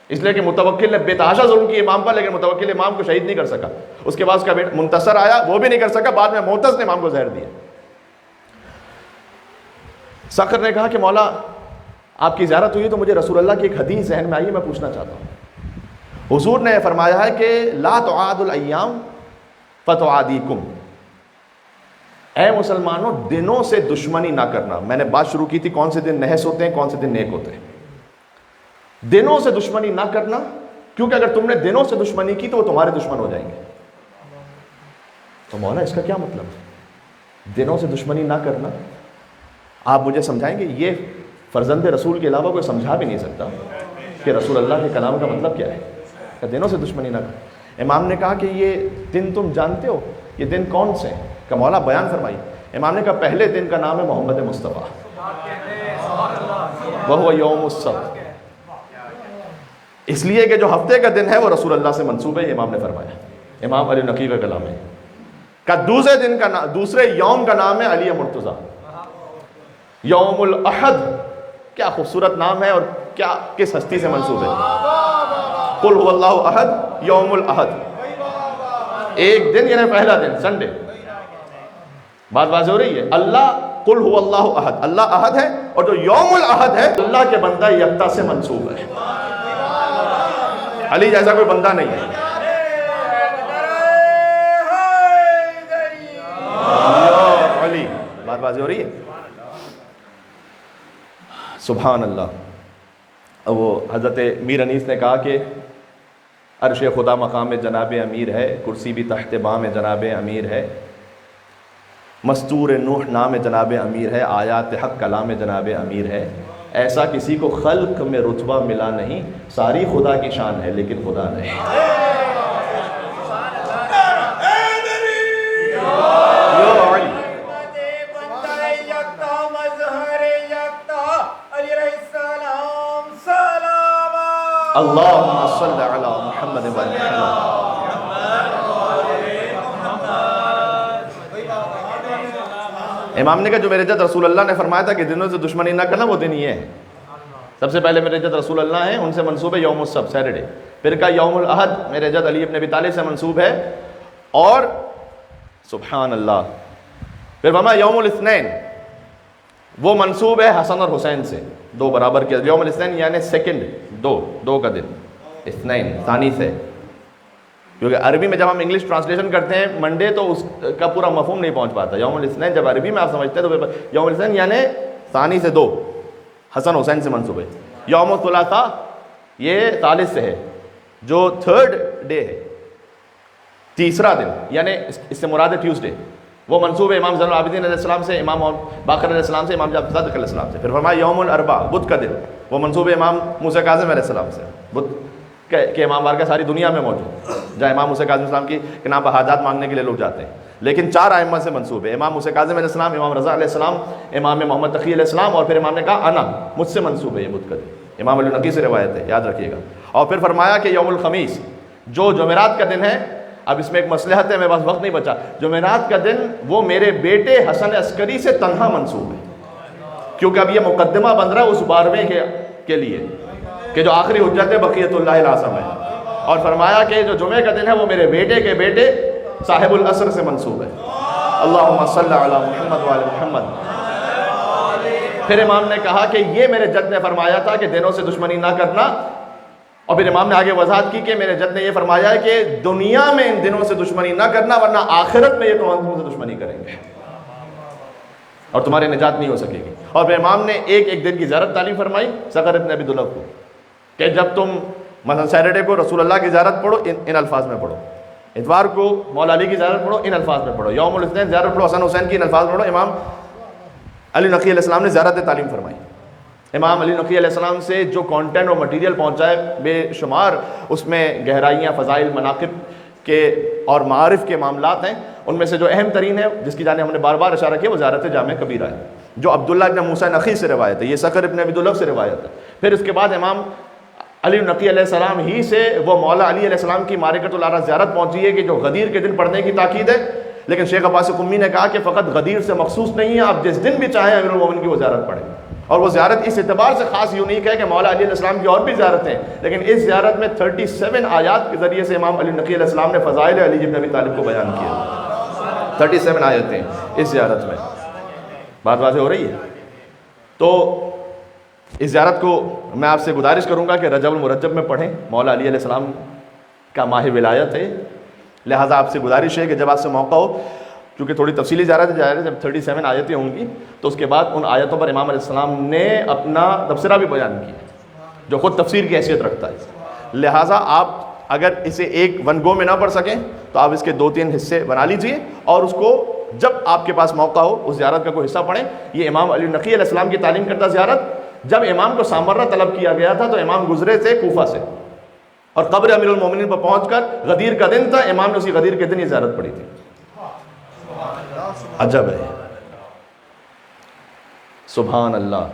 اس لیے کہ متوکل نے بے تحاشا ظلم کی امام پر، لیکن متوکل امام کو شہید نہیں کر سکا. اس کے بعد اس کا بیٹا منتصر آیا، وہ بھی نہیں کر سکا. بعد میں معتز نے امام کو زہر دیا. صقر نے کہا کہ مولا آپ کی زیارت ہوئی تو مجھے رسول اللہ کی ایک حدیث ذہن میں آئی، میں پوچھنا چاہتا ہوں. حضور نے فرمایا ہے کہ لا تعاد الایام فتعادیکم، اے مسلمانوں دنوں سے دشمنی نہ کرنا. میں نے بات شروع کی تھی کون سے دن نحس ہوتے ہیں کون سے دن نیک ہوتے ہیں. دنوں سے دشمنی نہ کرنا، کیونکہ اگر تم نے دنوں سے دشمنی کی تو وہ تمہارے دشمن ہو جائیں گے. تو مولا اس کا کیا مطلب ہے دنوں سے دشمنی نہ کرنا؟ آپ مجھے سمجھائیں گے؟ یہ فرزند رسول کے علاوہ کوئی سمجھا بھی نہیں سکتا کہ رسول اللہ کے کلام کا مطلب کیا ہے کہ دنوں سے دشمنی نہ کرنا. امام نے کہا کہ یہ دن تم جانتے ہو، یہ دن کون سے ہیں؟ کہ مولا بیان فرمائی. امام نے کہا پہلے دن کا نام ہے محمد مصطفیٰ، وہو یوم السبت، اس لیے کہ جو ہفتے کا دن ہے وہ رسول اللہ سے منسوب ہے. امام نے فرمایا، امام علی نقی کا کلام ہے. کہ دوسرے یوم کا نام ہے علی مرتضیٰ، یوم الاحد. کیا خوبصورت نام ہے اور کیا کس ہستی سے منسوب ہے. قل هو اللہ احد یوم الاحد، ایک دن یعنی پہلا دن سنڈے. بات واضح ہو رہی ہے. اللہ قل هو اللہ احد، اللہ احد ہے، اور جو یوم الاحد ہے اللہ کے بندہ یکتا سے منسوب ہے. علی جیسا کوئی بندہ نہیں ہے. علی. بات واضح ہو رہی ہے. سبحان اللہ۔ وہ حضرت میر انیس نے کہا کہ عرش خدا مقام جناب امیر ہے، کرسی بھی تحت بام جناب امیر ہے، مستور نوح نام جناب امیر ہے، آیات حق کلام جناب امیر ہے۔ ایسا کسی کو خلق میں رتبہ ملا نہیں، ساری خدا کی شان ہے لیکن خدا نہیں۔ اللہم صلی علی محمد و علی محمد۔ امام نے کہا جو میرے جد رسول اللہ نے فرمایا تھا کہ دنوں سے دشمنی نہ کرنا، وہ دن یہ ہے۔ سب سے پہلے میرے جد رسول اللہ ہیں، ان سے منسوب ہے یوم السبت سیٹرڈے، پھر کہا یوم الاحد میرے جد علی ابن ابی طالب سے منسوب ہے، اور سبحان اللہ پھر فرمایا یوم الاثنین وہ منسوب ہے حسن اور حسین سے، دو برابر کے یوم الاثنین یعنی سیکنڈ، دو کا دن، اثنین ثانی سے، کیونکہ عربی میں جب ہم انگلش ٹرانسلیشن کرتے ہیں منڈے تو اس کا پورا مفہوم نہیں پہنچ پاتا۔ یوم الاثنین جب عربی میں آپ سمجھتے ہیں تو یوم الاثنین یعنی ثانی سے دو، حسن حسین سے منسوب ہے۔ یوم الثلاثاء یہ ثالث سے ہے، جو تھرڈ ڈے ہے، تیسرا دن، یعنی اس سے مراد ہے ٹیوزڈے، وہ منسوب ہے امام زین العابدین علیہ السلام سے، امام باقر علیہ السلام سے، امام جعفر صادق علیہ السلام سے۔ پھر فرمایا یوم الاربعاء بدھ کا دن، وہ منسوب ہے امام موسیٰ کاظم علیہ السلام سے، بدھ کہ امام بارگاہ ساری دنیا میں موجود، جہاں امام موسیٰ کاظم السلام کی کے نام پر حاجات مانگنے کے لیے لوگ جاتے ہیں، لیکن چار ائمہ سے منسوب ہے، امام موسیٰ کاظم علیہ السلام، امام رضا علیہ السلام، امام محمد تقی علیہ السلام، اور پھر امام نے کہا انا، مجھ سے منسوب ہے یہ بدھ کا دن، امام علی نقی سے روایت ہے، یاد رکھیے گا۔ اور پھر فرمایا کہ یوم الخمیس جو جمعرات کا دن ہے، اب اس میں ایک مصلحت ہے، میرے پاس وقت نہیں بچا، جمعرات کا دن وہ میرے بیٹے حسن عسکری سے تنہا منسوب ہے، کیونکہ اب یہ مقدمہ بن رہا ہے اس 12ویں کے لیے کہ جو آخری حجت بقیت اللہ الاعظم ہے، اور فرمایا کہ جو جمعے کا دن ہے وہ میرے بیٹے کے بیٹے صاحب العصر سے منسوب ہے۔ اللہم صلی علی محمد و علی محمد۔ پھر امام نے کہا کہ یہ میرے جد نے فرمایا تھا کہ دنوں سے دشمنی نہ کرنا، اور پھر امام نے آگے وضاحت کی کہ میرے جد نے یہ فرمایا ہے کہ دنیا میں ان دنوں سے دشمنی نہ کرنا، ورنہ آخرت میں یہ تم سے دشمنی کریں گے اور تمہاری نجات نہیں ہو سکے گی۔ اور پھر امام نے ایک دن کی زیارت تعلیم فرمائی صقر ابن ابی دلب کو، کہ جب تم مثلا سیٹرڈے کو رسول اللہ کی زیارت پڑھو ان الفاظ میں پڑھو، اتوار کو مولا علی کی زیارت پڑھو ان الفاظ میں پڑھو، یوم الاثنین زیارت پڑھو حسن حسین کی ان الفاظ میں پڑھو۔ امام علی نقی علیہ السلام نے زیارت تعلیم فرمائی۔ امام علی نقی علیہ السلام سے جو کانٹینٹ اور مٹیریل پہنچا ہے بے شمار، اس میں گہرائیاں، فضائل، مناقب کے اور معارف کے معاملات ہیں، ان میں سے جو اہم ترین ہے جس کی جانب ہم نے بار بار اشارہ کیا وہ زیارت جامع کبیرہ ہے، جو عبداللہ ابن موسیٰ نخی سے روایت ہے، یہ صقر ابن ابی دلب سے روایت ہے۔ پھر اس کے بعد امام علی نقی علیہ السلام ہی سے وہ مولا علی علیہ السلام کی معرکۃ العرا زیارت پہنچی ہے کہ جو غدیر کے دن پڑھنے کی تاکید ہے، لیکن شیخ عباس قمی نے کہا کہ فقط غدیر سے مخصوص نہیں ہے، آپ جس دن بھی چاہیں امیر المومنین کی وہ زیارت پڑھیں، اور وہ زیارت اس اعتبار سے خاص یونیک ہے کہ مولا علی علیہ السلام کی اور بھی زیارتیں ہیں، لیکن اس زیارت میں 37 آیات کے ذریعے سے امام علی نقی علیہ السلام نے فضائل علی بن ابی طالب کو بیان کیا، 37 آیتیں اس زیارت میں، بات واضح ہو رہی ہے۔ تو اس زیارت کو میں آپ سے گزارش کروں گا کہ رجب المرجب میں پڑھیں، مولا علی علیہ السلام کا ماہ ولایت ہے، لہٰذا آپ سے گزارش ہے کہ جب آپ سے موقع ہو، کیونکہ تھوڑی تفصیلی زیارت ہے، جب 37 آیتیں ہوں گی تو اس کے بعد ان آیتوں پر امام علیہ السلام نے اپنا تبصرہ بھی بیان کیا جو خود تفسیر کی حیثیت رکھتا ہے، لہٰذا آپ اگر اسے ایک ون گو میں نہ پڑھ سکیں تو آپ اس کے 2-3 حصے بنا لیجئے، اور اس کو جب آپ کے پاس موقع ہو اس زیارت کا کوئی حصہ پڑھیں۔ یہ امام علی نقی علیہ السلام کی تعلیم کردہ زیارت، جب امام کو سامرہ طلب کیا گیا تھا تو امام گزرے تھے کوفہ سے، اور قبر امیر المومنین پر پہنچ کر غدیر کا دن تھا، امام نے اسی غدیر کے دن یہ زیارت پڑھی تھی۔ عجب ہے، سبحان اللہ۔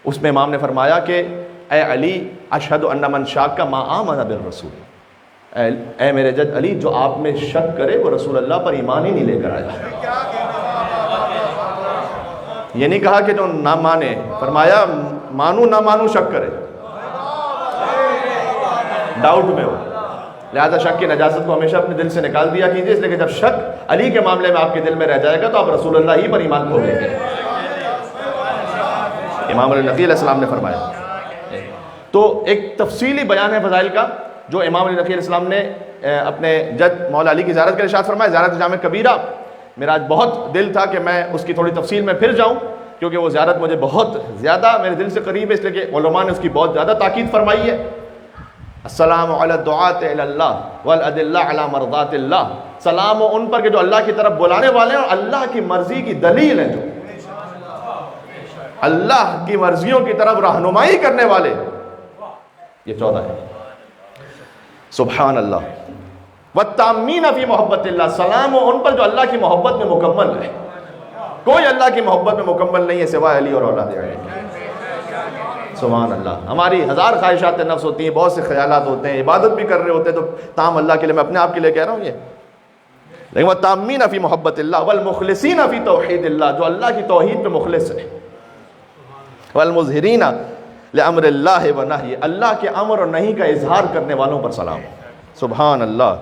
اس میں امام نے فرمایا کہ اے علی اشہد ان من شاک ما آمن بالرسول، اے میرے جد علی جو آپ میں شک کرے وہ رسول اللہ پر ایمان ہی نہیں لے کر آیا۔ یہ نہیں کہا کہ جو نہ مانے، فرمایا مانو نہ مانو شک کرے، ڈاؤٹ میں ہو، لہذا شک کی نجاست کو ہمیشہ اپنے دل سے نکال دیا کیجیے، اس لیے کہ جب شک علی کے معاملے میں آپ کے دل میں رہ جائے گا تو آپ رسول اللہ ہی پر ایمان کھو لیں گے، امام علی نقی علیہ السلام نے فرمایا۔ تو ایک تفصیلی بیان ہے فضائل کا جو امام علی نقی علیہ السلام نے اپنے جد مولا علی کی زیارت کے ارشاد فرمایا، زیارت جامع کبیرہ۔ میرا آج بہت دل تھا کہ میں اس کی تھوڑی تفصیل میں پھر جاؤں، کیونکہ وہ زیارت مجھے بہت زیادہ میرے دل سے قریب ہے، اس لیے کہ علماء نے اس کی بہت زیادہ تاکید فرمائی ہے. السلام علی الدعاۃ الی اللہ والادلہ علی مرضات اللہ، سلام ہو ان پر کہ جو اللہ کی طرف بلانے والے ہیں اور اللہ کی مرضی کی دلیل ہیں، جو اللہ کی مرضیوں کی طرف رہنمائی کرنے والے. یہ 14 ہے. سبحان اللہ. والتامین فی محبت اللہ، سلام ہو ان پر جو اللہ کی محبت میں مکمل ہے. کوئی اللہ کی محبت میں مکمل نہیں ہے سوائے علی اور اولاد علی. سبحان اللہ. ہماری ہزار خواہشات نفس ہوتی ہیں، بہت سے خیالات ہوتے ہیں، عبادت بھی کر رہے ہوتے ہیں تو تام اللہ کے لیے، میں اپنے آپ کے لیے کہہ رہا ہوں یہ. لیکن والتامین فی محبت اللہ والمخلصین فی توحید اللہ، جو اللہ کی توحید پہ مخلص ہے. والمظہرین لامر اللہ ونہی، اللہ کے امر اور نہیں کا اظہار کرنے والوں پر سلام. سبحان اللہ.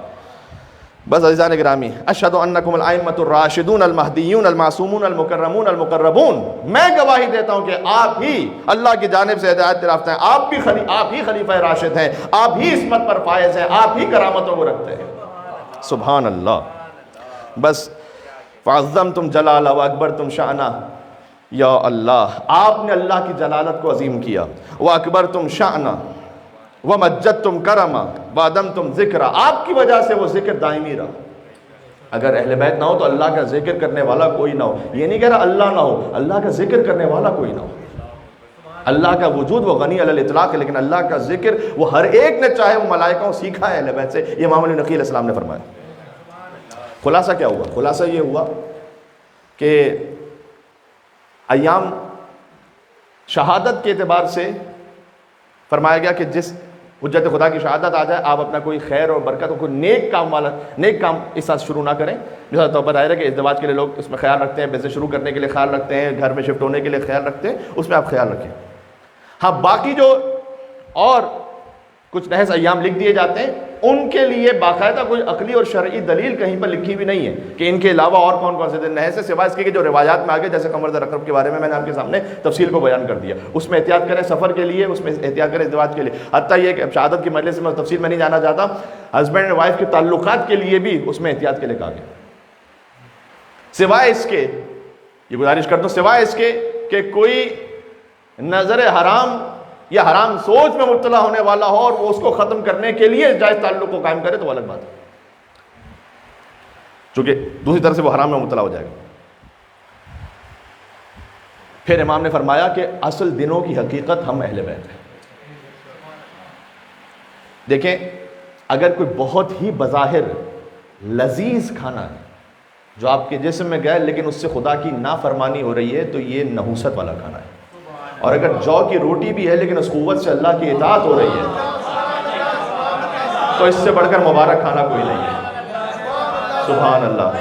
بس عزیزان گرامی، اشہد انکم الائمۃ الراشدون المہدیون المعصومون المکرمون المقربون، میں گواہی دیتا ہوں کہ آپ ہی اللہ کی جانب سے ہدایت یافتہ ہیں، آپ ہی خلیفہ راشد ہیں، آپ ہی عصمت پر فائز ہیں، آپ ہی کرامتوں کو رکھتے ہیں. سبحان اللہ. بس فعظمتم جلالہ واکبرتم شأنہ، یا اللہ آپ نے اللہ کی جلالت کو عظیم کیا. واکبرتم شأنہ ومجدتم کرما وادمتم ذکرہ، آپ کی وجہ سے وہ ذکر دائمی رہا. اگر اہل بیت نہ ہو تو اللہ کا ذکر کرنے والا کوئی نہ ہو. یہ نہیں کہہ رہا اللہ نہ ہو، اللہ کا ذکر کرنے والا کوئی نہ ہو. اللہ کا وجود وہ غنی علی الاطلاق ہے، لیکن اللہ کا ذکر وہ ہر ایک نے چاہے وہ ملائکہ سیکھا ہے اہل بیت سے. یہ امام علی نقی علیہ السلام نے فرمایا. خلاصہ کیا ہوا؟ خلاصہ یہ ہوا کہ ایام شہادت کے اعتبار سے فرمایا گیا کہ جس حجت خدا کی شہادت آ جائے، آپ اپنا کوئی خیر اور برکت اور کوئی نیک کام اس ساتھ شروع نہ کریں. جیسا طور پر ظاہر ہے کہ ازدواج کے لیے لوگ اس میں خیال رکھتے ہیں، بزنس شروع کرنے کے لیے خیال رکھتے ہیں، گھر میں شفٹ ہونے کے لیے خیال رکھتے ہیں، اس میں آپ خیال رکھیں. ہاں باقی جو اور کچھ محض ایام لکھ دیے جاتے ہیں، ان کے لیے باقاعدہ کوئی عقلی اور شرعی دلیل کہیں پر لکھی بھی نہیں ہے کہ ان کے علاوہ اور کون کون سے دن ہیں، سوائے اس کے کہ جو روایات میں آگے، جیسے قمر رقب کے بارے میں نے آپ کے سامنے تفصیل کو بیان کر دیا. اس میں احتیاط کریں سفر کے لیے، اس میں احتیاط کریں ازدواج کے لیے. حتیٰ یہ کہ شہادت کی مجلس میں تفصیل میں نہیں جانا چاہتا، ہسبینڈ اینڈ وائف کے تعلقات کے لیے بھی اس میں احتیاط کے لیے کہا گیا. سوائے اس کے، یہ گزارش کرتا ہوں، سوائے اس کے کہ کوئی نظر حرام یا حرام سوچ میں مبتلا ہونے والا ہو اور وہ اس کو ختم کرنے کے لیے جائز تعلق کو قائم کرے تو وہ الگ بات ہے، چونکہ دوسری طرف سے وہ حرام میں مبتلا ہو جائے گا. پھر امام نے فرمایا کہ اصل دنوں کی حقیقت ہم اہل بیت ہیں. دیکھیں اگر کوئی بہت ہی بظاہر لذیذ کھانا ہے جو آپ کے جسم میں گئے لیکن اس سے خدا کی نافرمانی ہو رہی ہے تو یہ نحوست والا کھانا ہے. اور اگر جو کی روٹی بھی ہے لیکن اس قوت سے اللہ کی اطاعت ہو رہی ہے تو اس سے بڑھ کر مبارک کھانا کوئی نہیں ہے. سبحان اللہ.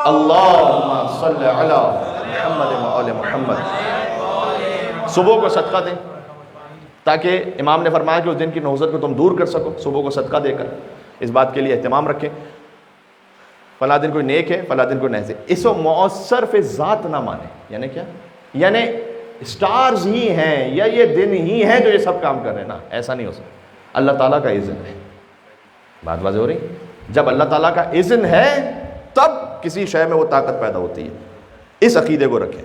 اللہم صلی علی محمد وآل محمد. صبح کو صدقہ دیں تاکہ امام نے فرمایا کہ اس دن کی نحوست کو تم دور کر سکو. صبح کو صدقہ دے کر اس بات کے لیے اہتمام رکھیں. فلاں دن کوئی نیک ہے، فلاں دن کوئی نیک ہے، اس کو مؤثر فی ذات نہ مانے. یعنی کیا؟ یعنی سٹارز ہی ہیں یا یہ دن ہی ہیں جو یہ سب کام کر رہے ہیں نا، ایسا نہیں ہو سکتا. اللہ تعالیٰ کا اذن ہے. بات واضح ہو رہی؟ جب اللہ تعالیٰ کا اذن ہے تب کسی شے میں وہ طاقت پیدا ہوتی ہے. اس عقیدے کو رکھیں.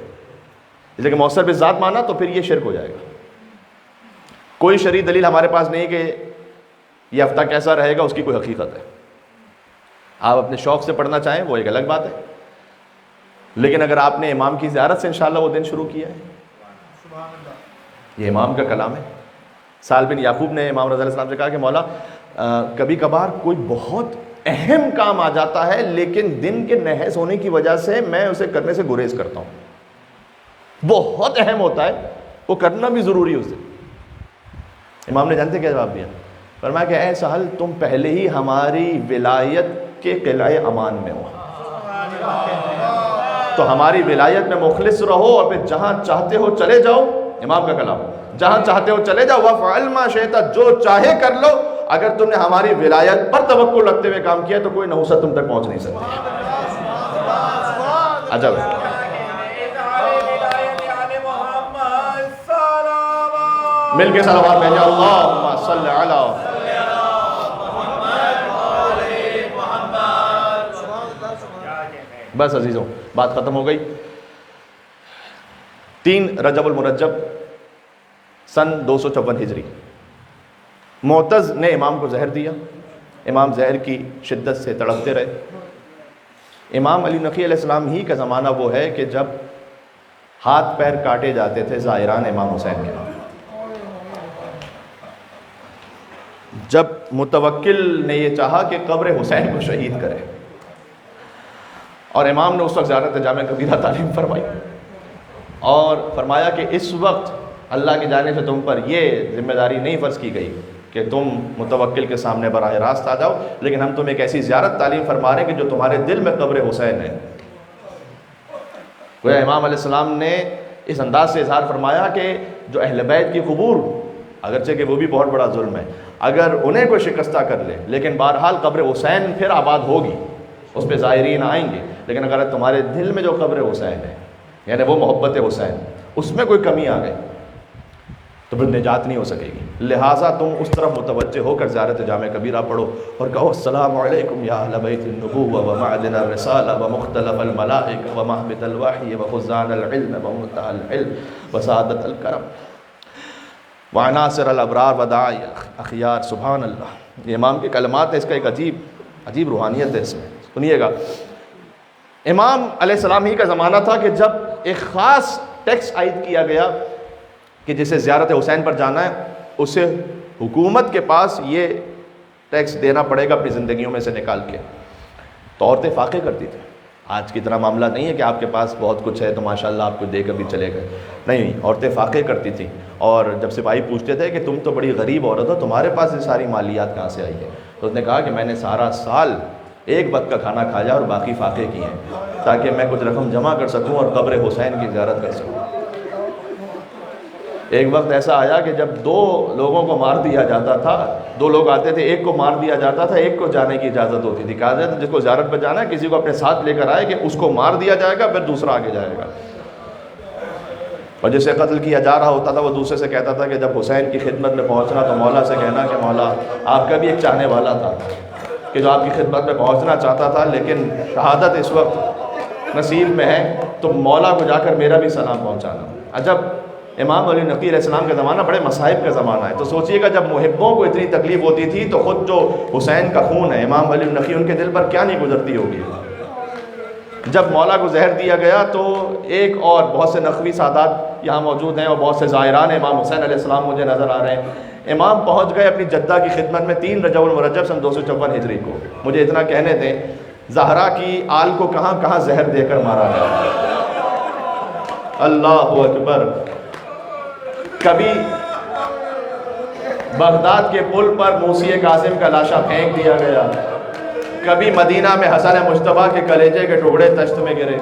لیکن مؤثر فی ذات مانا تو پھر یہ شرک ہو جائے گا. کوئی شرعی دلیل ہمارے پاس نہیں کہ یہ ہفتہ کیسا رہے گا، اس کی کوئی حقیقت ہے. آپ اپنے شوق سے پڑھنا چاہیں وہ ایک الگ بات ہے، لیکن اگر آپ نے امام کی زیارت سے انشاءاللہ وہ دن شروع کیا ہے، یہ امام کا کلام ہے. سال بن یعقوب نے امام رضی اللہ علیہ وسلم سے کہا کہ مولا کبھی کبھار کوئی بہت اہم کام آ جاتا ہے لیکن دن کے نحس ہونے کی وجہ سے میں اسے کرنے سے گریز کرتا ہوں. بہت اہم ہوتا ہے، وہ کرنا بھی ضروری ہے اس دن. امام نے جانتے کیا جواب دیا؟ فرمایا کہ اے سہل تم پہلے ہی ہماری ولایت کے قلعہ امان میں ہو، تو ہماری ولایت میں مخلص رہو اور پھر جہاں چاہتے ہو چلے جاؤ. امام کا کلام، جہاں چاہتے ہو چلے جاؤ. وَفْعَلْ مَا شِئْتَ، جو چاہے کر لو. اگر تم نے ہماری ولایت پر توقع رکھتے ہوئے کام کیا تو کوئی نحوست تم تک پہنچ نہیں سکتی. عجب ہے. مل کے صلوات بھیجیں. اللہم صلی علی بس عزیزوں بات ختم ہو گئی. 3 رجب المرجب سن 254 ہجری معتز نے امام کو زہر دیا. امام زہر کی شدت سے تڑپتے رہے. امام علی نقی علیہ السلام ہی کا زمانہ وہ ہے کہ جب ہاتھ پیر کاٹے جاتے تھے زائران امام حسین کے. جب متوکل نے یہ چاہا کہ قبر حسین کو شہید کرے اور امام نے اس وقت زیارت جامع کبیرہ تعلیم فرمائی اور فرمایا کہ اس وقت اللہ کی جانب سے تم پر یہ ذمہ داری نہیں فرض کی گئی کہ تم متوکل کے سامنے براہ راست آ جاؤ، لیکن ہم تمہیں ایک ایسی زیارت تعلیم فرما رہے ہیں کہ جو تمہارے دل میں قبر حسین ہے. گویا امام علیہ السلام نے اس انداز سے اظہار فرمایا کہ جو اہل بیت کی قبور، اگرچہ کہ وہ بھی بہت بڑا ظلم ہے، اگر انہیں کوئی شکستہ کر لے لیکن بہرحال قبر حسین پھر آباد ہوگی، اس پہ زائرین آئیں گے. لیکن اگر تمہارے دل میں جو قبر حسین ہے، یعنی وہ محبت حسین، اس میں کوئی کمی آ گئی تو پھر نجات نہیں ہو سکے گی. لہٰذا تم اس طرف متوجہ ہو کر زیارت جامع کبیرہ پڑھو اور کہو السلام علیکم یا اہل بیت النبوہ و معدن الرسالہ و مختلف الملائکہ و محبت الوحی و خزان العلم و منتہی العلم و سعادت الکرم وعناصر الابرار و داعی اخیار. سبحان اللہ. یہ امام کے کلمات ہیں، اس کا ایک عجیب روحانیت ہے اس میں. سنیے گا، امام علیہ السلام ہی کا زمانہ تھا کہ جب ایک خاص ٹیکس عائد کیا گیا کہ جسے زیارت حسین پر جانا ہے اسے حکومت کے پاس یہ ٹیکس دینا پڑے گا اپنی زندگیوں میں سے نکال کے. تو عورتیں فاقے کرتی تھیں. آج کی طرح معاملہ نہیں ہے کہ آپ کے پاس بہت کچھ ہے تو ماشاءاللہ آپ کو دے کر بھی چلے گئے. نہیں، عورتیں فاقے کرتی تھیں. اور جب سپاہی پوچھتے تھے کہ تم تو بڑی غریب عورت ہو، تمہارے پاس یہ ساری مالیات کہاں سے آئی ہے؟ تو اس نے کہا کہ میں نے سارا سال ایک وقت کا کھانا کھایا اور باقی فاقے کیے ہیں تاکہ میں کچھ رقم جمع کر سکوں اور قبر حسین کی زیارت کر سکوں. ایک وقت ایسا آیا کہ جب 2 لوگوں کو مار دیا جاتا تھا، 2 لوگ آتے تھے، ایک کو مار دیا جاتا تھا، ایک کو جانے کی اجازت ہوتی تھی. کہا جاتا جس کو زیارت پہ جانا ہے کسی کو اپنے ساتھ لے کر آئے کہ اس کو مار دیا جائے گا پھر دوسرا آگے جائے گا. اور جسے قتل کیا جا رہا ہوتا تھا وہ دوسرے سے کہتا تھا کہ جب حسین کی خدمت میں پہنچنا تو مولا سے کہنا کہ مولا آپ کا بھی ایک چاہنے والا تھا کہ جو آپ کی خدمت میں پہنچنا چاہتا تھا لیکن شہادت اس وقت نصیب میں ہے، تو مولا کو جا کر میرا بھی سلام پہنچانا. عجب، امام علی نقی علیہ السلام کا زمانہ بڑے مصائب کا زمانہ ہے. تو سوچئے گا جب محبوں کو اتنی تکلیف ہوتی تھی تو خود جو حسین کا خون ہے امام علی نقی، ان کے دل پر کیا نہیں گزرتی ہوگی. جب مولا کو زہر دیا گیا تو ایک اور بہت سے نقوی سادات یہاں موجود ہیں اور بہت سے زائران امام حسین علیہ السلام مجھے نظر آ رہے ہیں. امام پہنچ گئے اپنی جدہ کی خدمت میں 3 رجب المرجب سن 254 ہجری کو. مجھے اتنا کہنے دیں، زہرا کی آل کو کہاں کہاں زہر دے کر مارا گیا. اللہ اکبر. کبھی بغداد کے پل پر موسی کاظم کا لاشا پھینک دیا گیا، کبھی مدینہ میں حسن مجتبیٰ کے کلیجے کے ٹکڑے تشت میں گرے،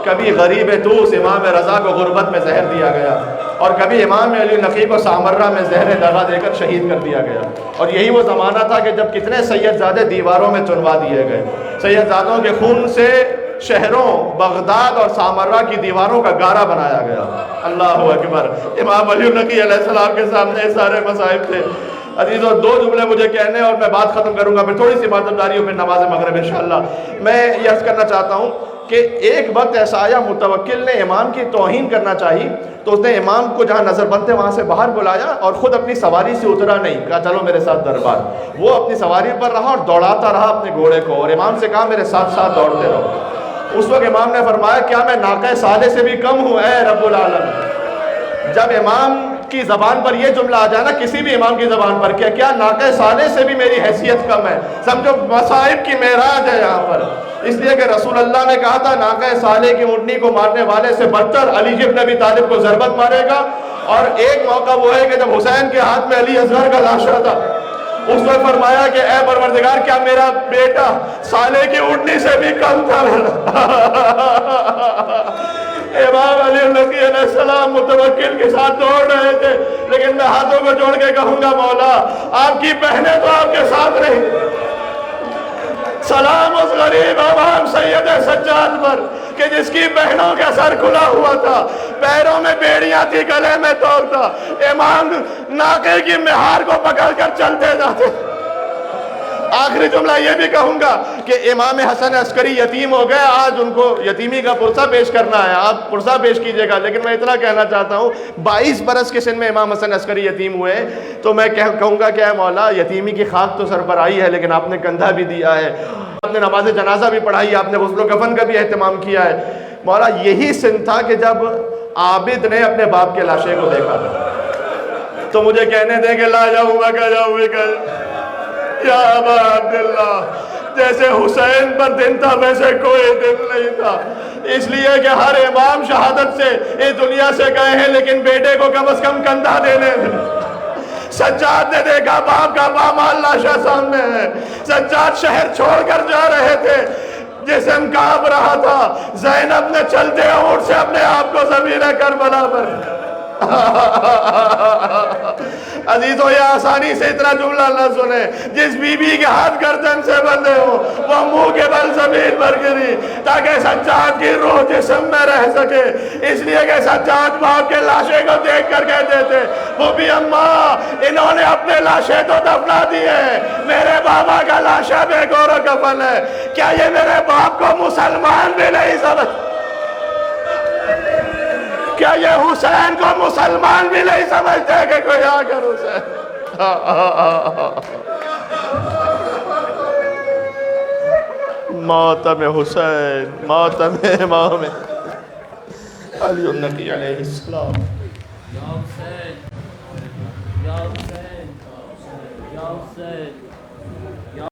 کبھی غریب طوس امام رضا کو غربت میں زہر دیا گیا، اور کبھی امام علی نقی کو سامرہ میں زہر دغا دے کر شہید کر دیا گیا. اور یہی وہ زمانہ تھا کہ جب کتنے سید زادے دیواروں میں چنوا دیے گئے. سید زادوں کے خون سے شہروں بغداد اور سامرہ کی دیواروں کا گارا بنایا گیا. اللہ اکبر. امام علی نقی علیہ السلام کے سامنے سارے مصائب تھے. عزیزوں 2 جملے مجھے کہنے اور میں بات ختم کروں گا، پھر تھوڑی سی معذرداری ہو، پھر نماز مغرب انشاءاللہ. میں یہ عرض کرنا چاہتا ہوں کہ ایک وقت ایسا آیا متوکل نے امام کی توہین کرنا چاہی تو اس نے امام کو جہاں نظر بند تھے وہاں سے باہر بلایا اور خود اپنی سواری سے اترا نہیں. کہا چلو میرے ساتھ دربار. وہ اپنی سواری پر رہا اور دوڑاتا رہا اپنے گھوڑے کو اور امام سے کہا میرے ساتھ ساتھ دوڑتے رہو. اس وقت امام نے فرمایا کیا میں ناقہ صالح سے بھی کم ہوں اے رب العالم. جب امام کی زبان پر یہ جملہ آ جائے نا، کسی بھی امام کی زبان پر، کیا ناقہ صالح سے بھی میری حیثیت کم ہے، سمجھو مصائب کی معراج ہے یہاں پر. اس لیے کہ رسول اللہ نے کہا تھا ناقہ صالح کی اونٹنی کو مارنے والے سے بدتر علی ابن ابی طالب کو ضربت مارے گا. اور ایک موقع وہ ہے کہ جب حسین کے ہاتھ میں علی اصغر کا لاشا تھا، اس وقت فرمایا کہ اے پروردگار کیا میرا بیٹا صالح کی اونٹنی سے بھی کم تھا. امام علی نقی علیہ السلام متوکل کے ساتھ دوڑ رہے تھے، لیکن میں ہاتھوں کو جوڑ کے کہوں گا مولا آپ کی بہنیں تو آپ کے ساتھ رہیں. سلام اس غریب امام سید سجاد پر کہ جس کی بہنوں کا سر کھلا ہوا تھا، پیروں میں بیڑیاں تھی، گلے میں توق تھا. امام ناقے کی مہار کو پکڑ کر چلتے جاتے. آخری جملہ یہ بھی کہوں گا کہ امام حسن عسکری یتیم ہو گئے، آج ان کو یتیمی کا پرسہ پیش کرنا ہے، آپ پرسہ پیش کیجئے گا، لیکن میں اتنا کہنا چاہتا ہوں 22 برس کے سن میں امام حسن عسکری یتیم ہوئے، تو میں کہوں گا کہ اے مولا یتیمی کی خاک تو سر پر آئی ہے، لیکن آپ نے کندھا بھی دیا ہے، آپ نے نماز جنازہ بھی پڑھائی، آپ نے غسل و کفن کا بھی اہتمام کیا ہے۔ مولا یہی سن تھا کہ جب عابد نے اپنے باپ کے لاشے کو دیکھا تھا تو مجھے کہنے دیں کہ لا جاؤں گا جاؤں گا یا ابا عبداللہ، جیسے حسین پر دن تھا ویسے کوئی دن نہیں تھا، اس لیے کہ ہر امام شہادت سے اس دنیا سے گئے ہیں، لیکن بیٹے کو کم از کم کندھا دینے سجاد نے دیکھا باپ کا پامال لاشا سامنے ہے، سجاد شہر چھوڑ کر جا رہے تھے، جسم کانپ رہا تھا، زینب نے چلتے اونٹ سے اپنے آپ کو زمین کربلا پر عزیزو یہ آسانی سے اتنا جملہ نہ سنیں، جس بی بی کے ہاتھ گردن سے بندھے ہوں وہ منہ کے بل زمین پر گری تاکہ سجاد کی روح جسم میں رہ سکے، اس لیے کہ سجاد باپ کے لاشے کو دیکھ کر کہتے تھے بھوبی اماں انہوں نے اپنے لاشے تو دفنا دیے، میرے بابا کا لاشا بے گور و کفن ہے، کیا یہ میرے باپ کو مسلمان بھی نہیں سمجھ، کیا یہ حسین کو مسلمان بھی نہیں سمجھتے کہ کوئی آ کر حسین ماتم حسین ماتم امام علی النبی علیہ السلام یا حسین یا حسین یا حسین